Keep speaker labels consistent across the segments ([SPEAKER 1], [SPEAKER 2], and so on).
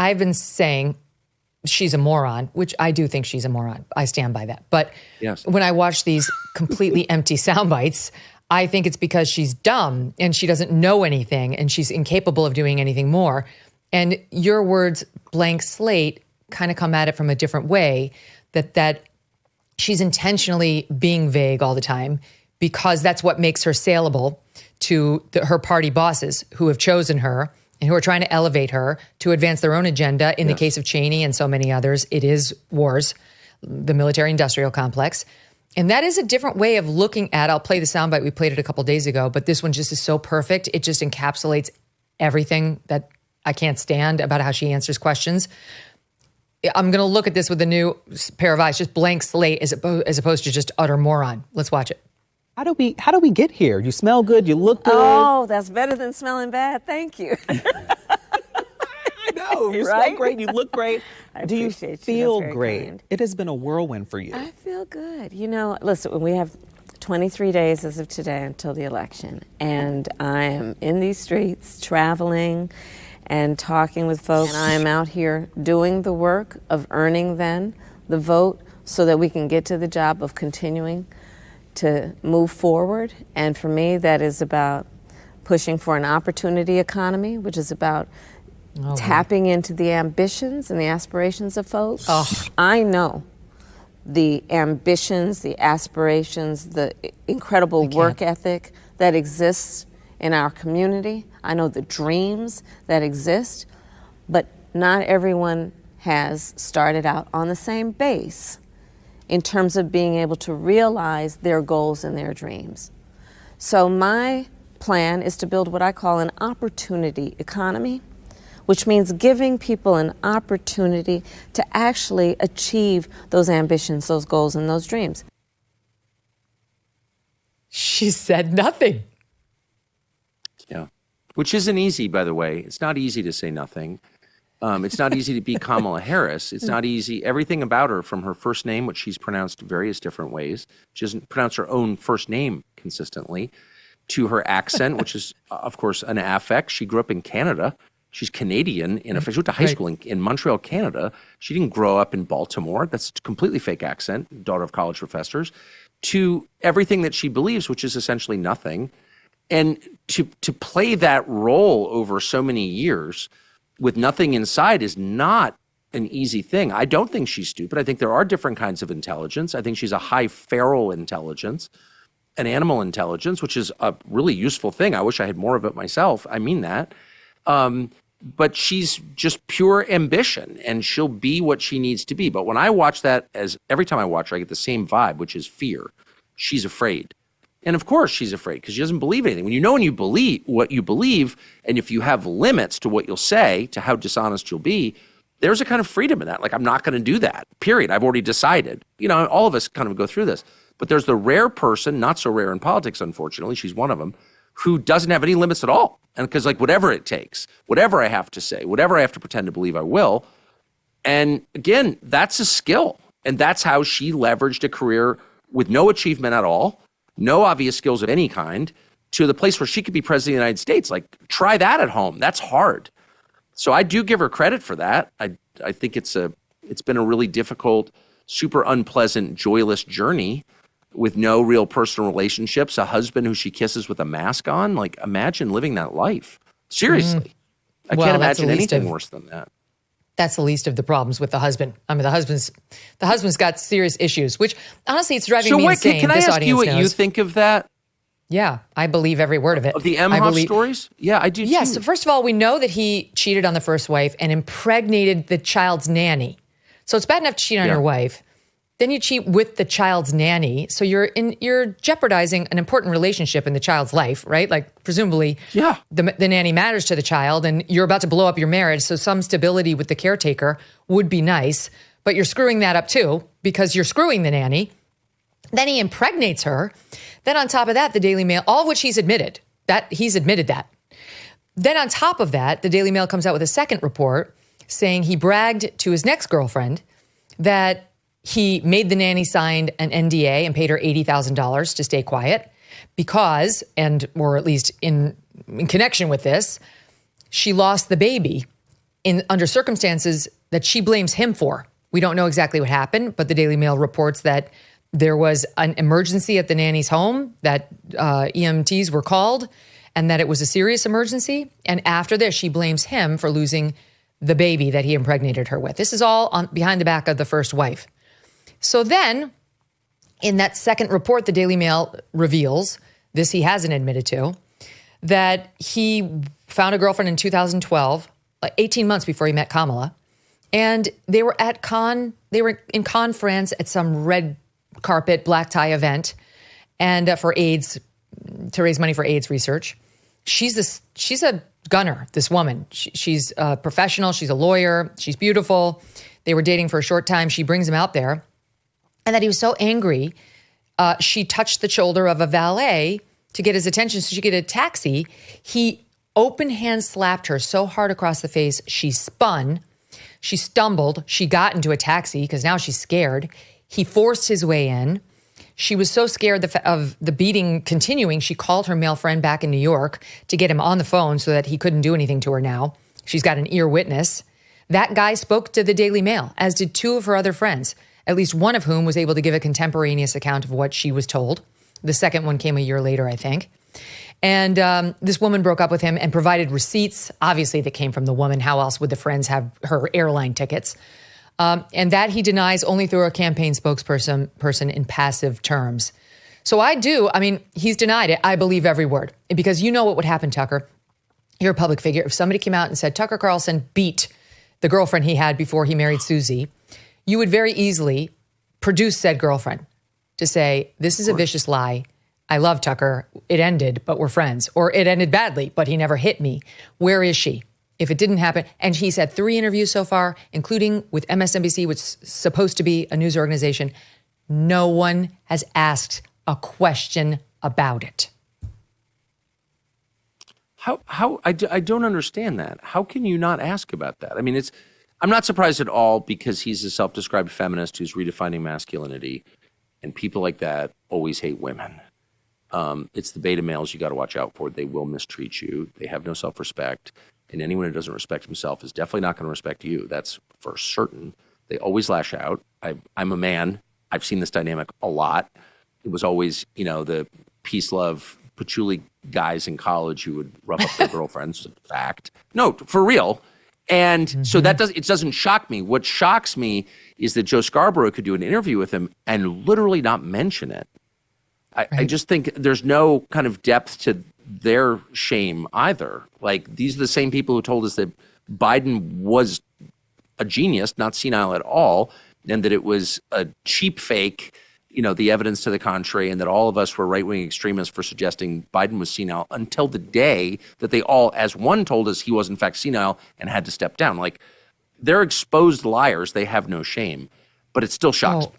[SPEAKER 1] I've been saying she's a moron, which I do think she's a moron. I stand by that. But when I watch these completely empty sound bites, I think it's because she's dumb and she doesn't know anything and she's incapable of doing anything more. And your words, blank slate, kind of come at it from a different way, that she's intentionally being vague all the time because that's what makes her saleable to her party bosses who have chosen her and who are trying to elevate her to advance their own agenda. In the case of Cheney and so many others, it is wars, the military-industrial complex. And that is a different way of looking at, I'll play the soundbite, we played it a couple days ago, but this one just is so perfect. It just encapsulates everything that I can't stand about how she answers questions. I'm going to look at this with a new pair of eyes, just blank slate as opposed to just utter moron. Let's watch it.
[SPEAKER 2] How do we get here? You smell good, you look good.
[SPEAKER 3] Oh, that's better than smelling bad. Thank you.
[SPEAKER 2] I know. You smell great, you look great. Do you feel great?
[SPEAKER 3] Kind.
[SPEAKER 2] It has been a whirlwind for you.
[SPEAKER 3] I feel good. You know, listen, we have 23 days as of today until the election, and I am in these streets traveling and talking with folks. And I am out here doing the work of earning then the vote so that we can get to the job of continuing to move forward. And for me, that is about pushing for an opportunity economy, which is about tapping into the ambitions and the aspirations of folks. I know the ambitions, the aspirations, the incredible work ethic that exists in our community. I know the dreams that exist, but not everyone has started out on the same base in terms of being able to realize their goals and their dreams. So my plan is to build what I call an opportunity economy, which means giving people an opportunity to actually achieve those ambitions, those goals, and those dreams.
[SPEAKER 1] She said nothing.
[SPEAKER 4] Yeah, which isn't easy, by the way. It's not easy to say nothing. It's not easy to be Kamala Harris. It's not easy. Everything about her, from her first name, which she's pronounced various different ways, she doesn't pronounce her own first name consistently, to her accent, which is, of course, an affect. She grew up in Canada. She's Canadian. She went to high school in Montreal, Canada. She didn't grow up in Baltimore. That's a completely fake accent, daughter of college professors, to everything that she believes, which is essentially nothing. And to play that role over so many years with nothing inside is not an easy thing. I don't think she's stupid. I think there are different kinds of intelligence. I think she's a high feral intelligence, an animal intelligence, which is a really useful thing. I wish I had more of it myself. I mean that. But she's just pure ambition, and she'll be what she needs to be. But when I watch that, every time I watch her, I get the same vibe, which is fear. She's afraid. And of course she's afraid because she doesn't believe anything. When you know and you believe what you believe, and if you have limits to what you'll say, to how dishonest you'll be, there's a kind of freedom in that. Like, I'm not going to do that, period. I've already decided. You know, all of us kind of go through this. But there's the rare person, not so rare in politics, unfortunately, she's one of them, who doesn't have any limits at all. And because, like, whatever it takes, whatever I have to say, whatever I have to pretend to believe, I will. And again, that's a skill. And that's how she leveraged a career with no achievement at all, no obvious skills of any kind, to the place where she could be president of the United States. Like, try that at home. That's hard. So I do give her credit for that. I think it's been a really difficult, super unpleasant, joyless journey with no real personal relationships, a husband who she kisses with a mask on. Like, imagine living that life. Seriously. I can't imagine anything worse than that.
[SPEAKER 1] That's the least of the problems with the husband. I mean, the husband's got serious issues, which honestly, it's driving me insane.
[SPEAKER 4] Can I ask you what you think of that?
[SPEAKER 1] Yeah, I believe every word of it.
[SPEAKER 4] Of the Emhoff stories? Yeah, I do too.
[SPEAKER 1] Yes, so first of all, we know that he cheated on the first wife and impregnated the child's nanny. So it's bad enough to cheat on your wife. Then you cheat with the child's nanny. So you're jeopardizing an important relationship in the child's life, right? Like, presumably, the nanny matters to the child, and you're about to blow up your marriage. So some stability with the caretaker would be nice, but you're screwing that up too because you're screwing the nanny. Then he impregnates her. Then on top of that, the Daily Mail, all of which he's admitted that. Then on top of that, the Daily Mail comes out with a second report saying he bragged to his next girlfriend that he made the nanny sign an NDA and paid her $80,000 to stay quiet because, or at least in connection with this, she lost the baby under circumstances that she blames him for. We don't know exactly what happened, but the Daily Mail reports that there was an emergency at the nanny's home, that EMTs were called, and that it was a serious emergency. And after this, she blames him for losing the baby that he impregnated her with. This is all behind the back of the first wife. So then, in that second report, the Daily Mail reveals, this he hasn't admitted to, that he found a girlfriend in 2012, 18 months before he met Kamala. And they were in Cannes, France at some red carpet, black tie event, and for AIDS, to raise money for AIDS research. She's a gunner, this woman. She's a professional. She's a lawyer. She's beautiful. They were dating for a short time. She brings him out there. And that he was so angry, she touched the shoulder of a valet to get his attention so she could get a taxi. He open hand slapped her so hard across the face, she spun. She stumbled. She got into a taxi because now she's scared. He forced his way in. She was so scared of the beating continuing, she called her male friend back in New York to get him on the phone so that he couldn't do anything to her now. She's got an ear witness. That guy spoke to the Daily Mail, as did two of her other friends, at least one of whom was able to give a contemporaneous account of what she was told. The second one came a year later, I think. And this woman broke up with him and provided receipts, obviously, that came from the woman. How else would the friends have her airline tickets? And that he denies only through a campaign spokesperson in passive terms. So he's denied it. I believe every word. Because you know what would happen, Tucker. You're a public figure. If somebody came out and said Tucker Carlson beat the girlfriend he had before he married Susie, you would very easily produce said girlfriend to say, this is a vicious lie. I love Tucker. It ended, but we're friends. Or it ended badly, but he never hit me. Where is she? If it didn't happen, and he's had 3 interviews so far, including with MSNBC, which is supposed to be a news organization, no one has asked a question about it.
[SPEAKER 4] I don't understand that. How can you not ask about that? I mean, I'm not surprised at all because he's a self-described feminist who's redefining masculinity, and people like that always hate women. It's the beta males you got to watch out for. They will mistreat you. They have no self-respect. And anyone who doesn't respect himself is definitely not going to respect you. That's for certain. They always lash out. I'm a man. I've seen this dynamic a lot. It was always, the peace, love, patchouli guys in college who would rough up their girlfriends. Fact. No, for real. And so it doesn't shock me. What shocks me is that Joe Scarborough could do an interview with him and literally not mention it. I just think there's no kind of depth to their shame either. Like, these are the same people who told us that Biden was a genius, not senile at all, and that it was a cheap fake, the evidence to the contrary, and that all of us were right-wing extremists for suggesting Biden was senile until the day that they all, as one, told us he was in fact senile and had to step down. Like, they're exposed liars. They have no shame, but it still shocks me.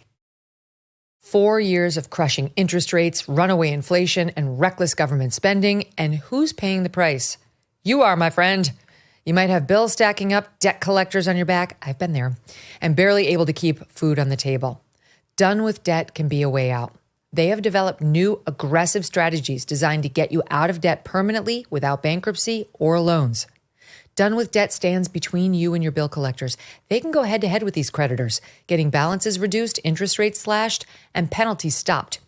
[SPEAKER 1] 4 years of crushing interest rates, runaway inflation, and reckless government spending. And who's paying the price? You are, my friend. You might have bills stacking up, debt collectors on your back. I've been there. And barely able to keep food on the table. Done with Debt can be a way out. They have developed new aggressive strategies designed to get you out of debt permanently without bankruptcy or loans. Done with Debt stands between you and your bill collectors. They can go head to head with these creditors, getting balances reduced, interest rates slashed, and penalties stopped.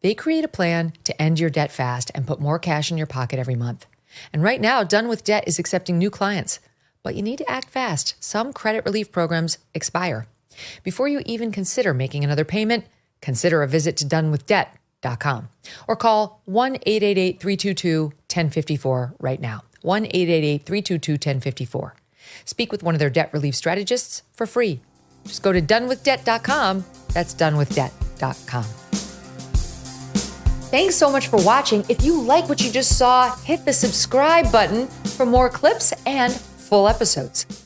[SPEAKER 1] They create a plan to end your debt fast and put more cash in your pocket every month. And right now, Done with Debt is accepting new clients. But you need to act fast. Some credit relief programs expire. Before you even consider making another payment, consider a visit to donewithdebt.com or call 1-888-322-1054 right now. 1-888-322-1054. Speak with one of their debt relief strategists for free. Just go to donewithdebt.com. That's donewithdebt.com. Thanks so much for watching. If you like what you just saw, hit the subscribe button for more clips and full episodes.